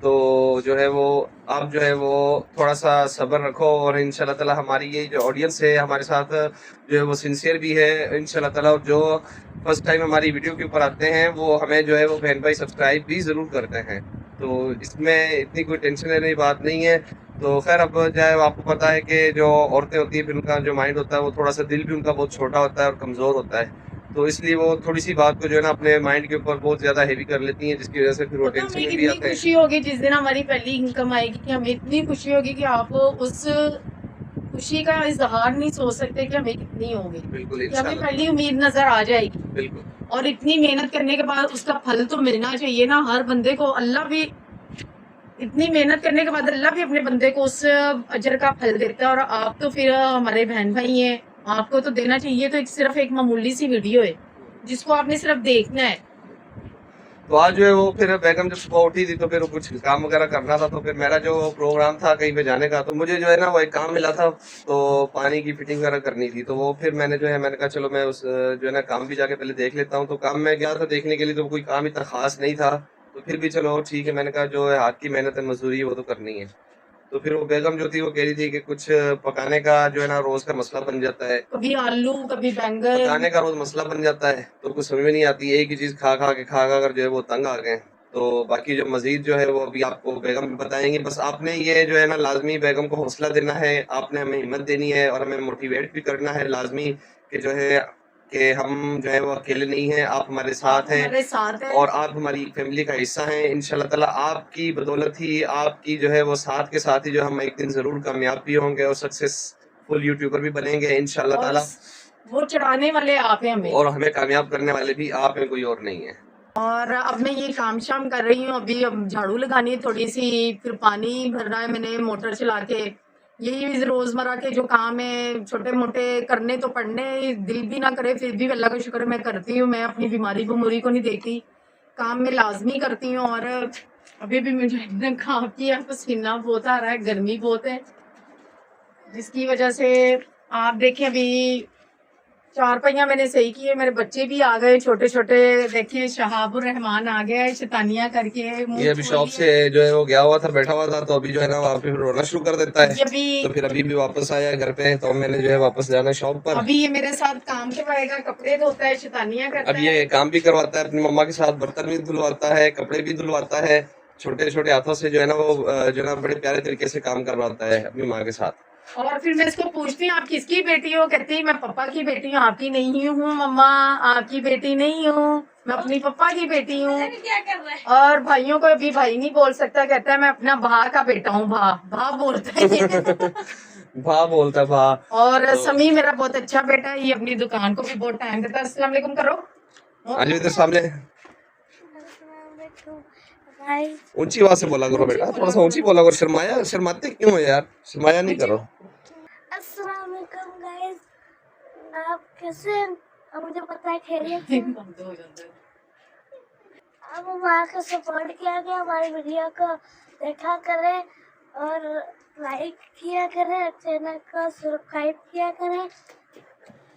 تو جو ہے وہ آپ جو ہے وہ تھوڑا سا صبر رکھو، اور انشاءاللہ تعالی ہماری یہ جو آڈینس ہے ہمارے ساتھ جو ہے وہ سنسیئر بھی ہے انشاءاللہ تعالی، اور جو فرسٹ ٹائم ہماری ویڈیو کے اوپر آتے ہیں وہ ہمیں جو ہے وہ بہن بھائی سبسکرائب بھی ضرور کرتے ہیں، تو اس میں اتنی کوئی ٹینشن لینے کی بات نہیں ہے۔ تو خیر اب جو ہے آپ کو پتا ہے کہ جو عورتیں ہوتی ہیں پھر ان کا جو مائنڈ ہوتا ہے وہ تھوڑا سا دل بھی ان کا بہت چھوٹا ہوتا ہے اور کمزور ہوتا ہے، تو اس لیے وہ تھوڑی سی بات کو جو ہے نا اپنے مائنڈ کے اوپر بہت زیادہ ہیوی کر لیتی ہیں، جس کی وجہ سے پھر وہ تو ہمیں ٹینشن میں بھی کتنی آتے ہیں۔ خوشی ہوگی جس دن ہماری پہلی انکم آئے گی، کہ ہمیں اتنی خوشی ہوگی کہ آپ اس خوشی کا اظہار نہیں سوچ سکتے کہ ہمیں کتنی ہوگی، بالکل کہ ہمیں انشاءاللہ پہلی امید نظر آ جائے گی، بالکل اور اتنی محنت کرنے کے بعد اس کا پھل تو ملنا چاہیے نا ہر بندے کو۔ اللہ بھی اتنی محنت کرنے کے بعد اللہ بھی اپنے بندے کو اس اجر کا پھل دیتا ہے، اور آپ تو پھر ہمارے بہن بھائی ہیں، آپ کو تو دینا چاہیے۔ تو صرف ایک معمولی سی ویڈیو ہے جس کو آپ نے صرف دیکھنا ہے۔ تو آج جو ہے وہ پھر بیگم جب صبح اٹھی تھی تو پھر کچھ کام وغیرہ کرنا تھا، تو پھر میرا جو پروگرام تھا کہیں پہ جانے کا، تو مجھے جو ہے نا وہ ایک کام ملا تھا، تو پانی کی فٹنگ وغیرہ کرنی تھی، تو وہ پھر میں نے کہا چلو میں اس جو ہے نا کام بھی جا کے پہلے دیکھ لیتا ہوں۔ تو کام میں گیا تھا دیکھنے کے لیے، تو کوئی کام اتنا خاص نہیں تھا، تو پھر بھی چلو ٹھیک ہے، میں نے کہا جو ہے ہاتھ کی محنت ہے مزدوری ہے وہ تو کرنی ہے۔ تو پھر وہ بیگم جو تھی وہ کہہ رہی تھی کہ کچھ پکانے کا جو ہے نا روز کا مسئلہ بن جاتا ہے، کبھی آلو کبھی بینگن، پکانے کا روز مسئلہ بن جاتا ہے، تو کچھ سمجھ میں نہیں آتی، ایک ہی چیز کھا کر جو ہے وہ تنگ آ گئے ہیں۔ تو باقی جو مزید جو ہے وہ ابھی آپ کو بیگم بتائیں گے، بس آپ نے یہ جو ہے نا لازمی بیگم کو حوصلہ دینا ہے، آپ نے ہمیں ہمت دینی ہے اور ہمیں موٹیویٹ بھی کرنا ہے لازمی، کہ جو ہے کہ ہم جو ہے وہ اکیلے نہیں ہیں، آپ ہمارے ساتھ ہیں، ہمارے ساتھ ہے۔ اور آپ ہماری فیملی کا حصہ ہیں انشاءاللہ تعالیٰ۔ آپ کی بدولت ہی، آپ کی جو ہے وہ ساتھ کے ساتھ ہی جو ہم ایک دن ضرور کامیاب بھی ہوں گے اور سکسیسفل یوٹیوبر بھی بنیں گے انشاءاللہ اور تعالیٰ، وہ چڑھانے والے آپ ہیں ہمیں، اور ہمیں کامیاب کرنے والے بھی آپ ہیں، کوئی اور نہیں ہے۔ اور اب میں یہ کام شام کر رہی ہوں، ابھی اب جھاڑو لگانی ہے تھوڑی سی، پھر پانی بھرنا ہے میں نے موٹر چلا کے۔ یہی روزمرہ کے جو کام ہے چھوٹے موٹے کرنے تو پڑنے، دل بھی نہ کرے پھر بھی اللہ کا شکر ہے میں کرتی ہوں، میں اپنی بیماری بموری کو نہیں دیکھتی، کام میں لازمی کرتی ہوں۔ اور ابھی بھی مجھے کام کیا پسینہ بہت آ رہا ہے، گرمی بہت ہے، جس کی وجہ سے آپ دیکھیں ابھی چار پہیاں میں نے صحیح کیے، میرے بچے بھی آ گئے چھوٹے چھوٹے، دیکھیں شہاب الرحمان آ گیا ہے شیطانیاں کر کے، یہ ابھی شاپ سے جو ہے وہ گیا ہوا تھا، بیٹھا ہوا تھا، تو ابھی جو ہے نا وہاں پہ رونا شروع کر دیتا ہے، تو پھر ابھی بھی واپس آیا ہے گھر پہ، تو میں نے جو ہے واپس جانا ہے شاپ پر۔ ابھی یہ میرے ساتھ کام کروائے گا، کپڑے دھوتا ہے، شیطانیاں کرتا اب ہے، یہ کام بھی کرواتا ہے اپنی مما کے ساتھ، برتن بھی دھلواتا ہے، کپڑے بھی دھلواتا ہے، چھوٹے چھوٹے ہاتھوں سے جو ہے نا وہ جو ہے نا بڑے پیارے طریقے سے کام کرواتا ہے اپنی ماں کے ساتھ۔ اور پھر میں اس کو پوچھتی ہوں آپ کس کی بیٹی ہو، کہتی ہے میں پپا کی بیٹی ہوں، آپ کی نہیں ہوں مما، آپ کی بیٹی نہیں ہوں، میں اپنی پپا کی بیٹی ہوں۔ اور بھائیوں کو ابھی بھائی نہیں بول سکتا، کہتا ہے میں اپنا بھا کا بیٹا ہوں، بھا بولتا ہے بھا بولتا ہے بھا۔ اور سمی میرا بہت اچھا بیٹا ہے، یہ اپنی دکان کو بھی بہت ٹائم دیتا ہے۔ السلام علیکم کرو، آج ادھر سامنے اونچی آواز سے بولا کرو بیٹا، تھوڑا سا اونچی بولا کرو، شرماتے کیوں ہو یار، شرمایا نہیں کرو۔ السلام علیکم گائز، آپ کیسے ہیں؟ مجھے پتا ہے خیریت سے، اب ہمارا کو سپورٹ کیا گیا، ہماری ویڈیو کو دیکھا کریں اور لائک کیا کریں، چینل کو سبسکرائب کیا کریں۔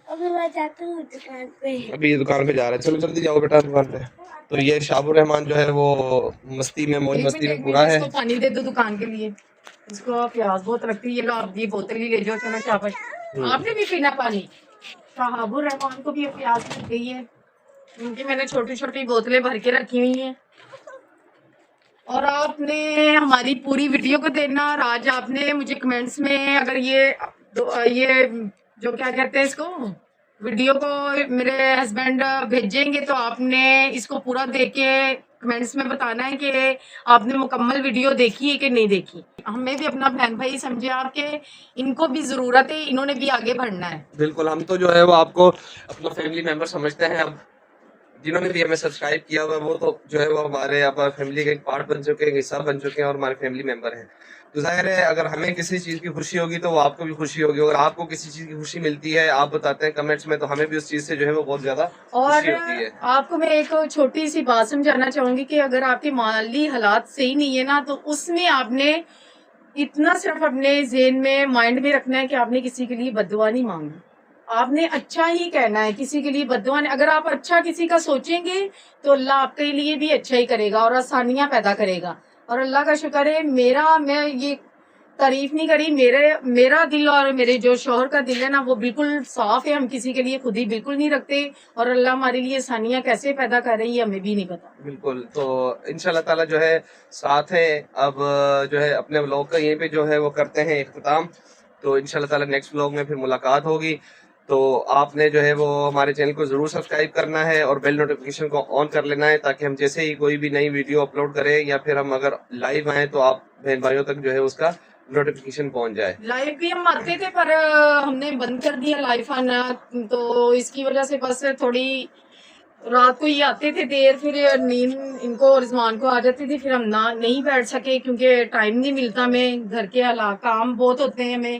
ابھی میں جاتی ہوں دکان پہ، ابھی یہ دکان پہ جا رہا ہے، چلو جلدی جاؤ بیٹا دکان پہ۔ تو یہ شہاب الرحمان جو ہے وہ مستی میں، موج مستی میں پورا ہے۔ اس کو پانی دے دو دکان کے لیے، اس کو پیاس بہت لگتی ہے، یہ لو آپ یہ بوتل ہی لے جاؤ، چلو شاباش۔ آپ نے بھی پینا پانی؟ شہاب الرحمان کو بھی پیاس لگ گئی ہے، ان کی میں نے چھوٹی چھوٹی بوتلیں بھر کے رکھی ہوئی ہیں۔ اور آپ نے ہماری پوری ویڈیو کو دیکھنا، اور آج آپ نے مجھے کمنٹس میں اگر یہ جو کیا کہتے ہیں اس کو ویڈیو کو میرے ہسبینڈ بھیجیں گے تو آپ نے اس کو پورا دیکھ کے کمنٹس میں بتانا ہے کہ آپ نے مکمل ویڈیو دیکھی ہے کہ نہیں دیکھی۔ ہمیں بھی اپنا بہن بھائی سمجھے آپ کے، ان کو بھی ضرورت ہے، انہوں نے بھی آگے بڑھنا ہے۔ بالکل، ہم تو جو ہے وہ آپ کو اپنا فیملی ممبر سمجھتے ہیں، اب جنہوں نے بھی ہمیں سبسکرائب کیا ہوا وہ تو جو ہے وہ ہمارے فیملی کا ایک پارٹ بن چکے ہیں، حصہ بن چکے ہیں، اور ہمارے فیملی ممبر ہیں۔ تو ظاہر ہے اگر ہمیں کسی چیز کی خوشی ہوگی تو وہ آپ کو بھی خوشی ہوگی، اگر آپ کو کسی چیز کی خوشی ملتی ہے آپ بتاتے ہیں کمنٹس میں، تو ہمیں بھی اس چیز سے جو ہے وہ بہت زیادہ اور خوشی ہوتی ہے۔ آپ کو میں ایک چھوٹی سی بات سمجھانا چاہوں گی کہ اگر آپ کے مالی حالات صحیح نہیں ہے نا، تو اس میں آپ نے اتنا صرف اپنے ذہن میں مائنڈ میں رکھنا ہے کہ آپ نے کسی کے لیے بد دعا نہیں مانگی، آپ نے اچھا ہی کہنا ہے، کسی کے لیے بد دعا نہیں۔ اگر آپ اچھا کسی کا سوچیں گے تو اللہ آپ کے لیے بھی اچھا ہی کرے گا اور آسانیاں پیدا کرے گا۔ اور اللہ کا شکر ہے میں یہ تعریف نہیں کری, میرا دل اور میرے جو شوہر کا دل ہے نا وہ بالکل صاف ہے. ہم کسی کے لیے خود ہی بالکل نہیں رکھتے, اور اللہ ہمارے لیے آسانیاں کیسے پیدا کر رہی ہے ہمیں بھی نہیں پتا. بالکل. تو انشاءاللہ تعالیٰ جو ہے ساتھ ہیں. اب جو ہے اپنے ولاگ کا یہیں پہ جو ہے وہ کرتے ہیں اختتام. تو انشاءاللہ تعالیٰ نیکسٹ ولاگ میں پھر ملاقات ہوگی. تو آپ نے جو ہے وہ ہمارے چینل کو ضرور سبسکرائب کرنا ہے اور بیل نوٹیفیکیشن کو آن کر لینا ہے, تاکہ ہم جیسے ہی کوئی بھی نئی ویڈیو اپلوڈ کریں یا پھر ہم اگر لائیو آئیں تو آپ بہن بھائیوں تک جو ہے اس کا نوٹیفیکیشن پہنچ جائے. لائف بھی ہم آتے تھے پر ہم نے بند کر دیا لائف آنا, تو اس کی وجہ سے بس تھوڑی رات کو ہی آتے تھے دیر, پھر نیند ان کو رضوان کو آ جاتی تھی, پھر ہم نہیں بیٹھ سکے کیونکہ ٹائم نہیں ملتا ہمیں, گھر کے حالات کام بہت ہوتے ہیں ہمیں.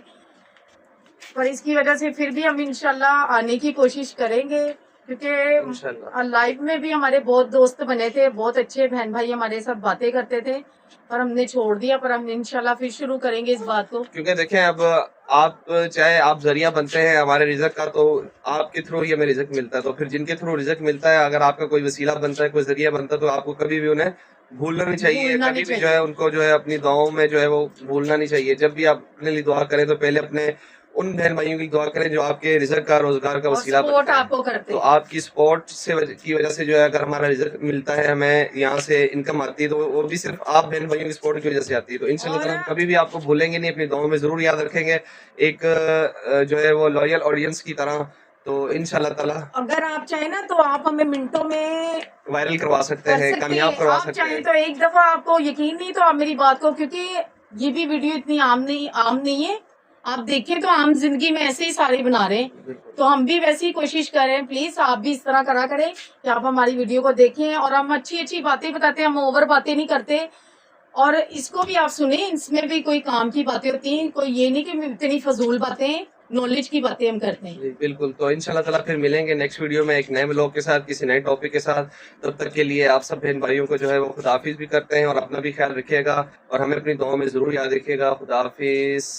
پر اس کی وجہ سے پھر بھی ہم انشاءاللہ آنے کی کوشش کریں گے, کیونکہ انشاءاللہ لائف میں بھی ہمارے بہت دوست بنے تھے, بہت اچھے بہن بھائی ہمارے ساتھ باتیں کرتے تھے, اور ہم نے چھوڑ دیا. پر ہم انشاءاللہ پھر شروع کریں گے اس بات کو, کیونکہ دیکھیں اب آپ چاہے آپ ذریعہ بنتے ہیں ہمارے رزق کا, تو آپ کے تھرو ہی ہمیں رزق ملتا ہے. تو پھر جن کے تھرو رزق ملتا ہے, اگر آپ کا کوئی وسیلہ بنتا ہے, کوئی ذریعہ بنتا ہے, تو آپ کو کبھی بھی انہیں بھولنا نہیں چاہیے. کبھی بھی جو ہے ان کو جو ہے اپنی دعاؤں میں جو ہے وہ بھولنا نہیں چاہیے. جب بھی آپ اپنے لیے دعا کریں تو پہلے اپنے ان بہن بھائیوں کی دعا کریں جو آپ کے رزق کا روزگار کا وسیلہ سپورٹ بنتا ہے. آپ کو کرتے تو آپ کی سپورٹ کی وجہ سے جو ہے اگر ہمارا رزق ملتا ہے, ہمیں یہاں سے انکم آتی ہے, تو وہ بھی صرف آپ بہن بھائیوں کی سپورٹ کی وجہ سے آتی ہے. تو انشاءاللہ تعالیٰ ہم کبھی بھی آپ کو بھولیں گے نہیں, اپنی دعاؤں میں ضرور یاد رکھیں گے, ایک جو ہے وہ لویل آڈینس کی طرح. تو انشاءاللہ تعالیٰ اگر آپ چاہیں نا تو آپ ہمیں منٹوں میں وائرل کروا سکتے ہیں, کامیاب کروا آپ سکتے چاہیں ہیں. تو ایک دفعہ آپ کو یقین نہیں تو آپ میری بات کو, کیونکہ یہ بھی ویڈیو اتنی عام نہیں ہے, آپ دیکھیں تو عام زندگی میں ایسے ہی سارے بنا رہے ہیں, تو ہم بھی ویسے ہی کوشش کریں. پلیز آپ بھی اس طرح کرا کریں کہ آپ ہماری ویڈیو کو دیکھیں, اور ہم اچھی باتیں بتاتے ہیں, ہم اوور باتیں نہیں کرتے. اور اس کو بھی آپ سنیں, اس میں بھی کوئی کام کی باتیں ہوتی ہیں, کوئی یہ نہیں کہ اتنی فضول باتیں, نالج کی باتیں ہم کرتے ہیں. جی بالکل. تو انشاءاللہ تعالیٰ پھر ملیں گے نیکسٹ ویڈیو میں ایک نئے ولاگ کے ساتھ, کسی نئے ٹاپک کے ساتھ. تب تک کے لیے آپ سب بہن بھائیوں کو جو ہے وہ خدا حافظ بھی کرتے ہیں, اور اپنا بھی خیال رکھیے گا, اور ہمیں اپنی دعاؤں میں ضرور یاد رکھیے گا. خدا حافظ.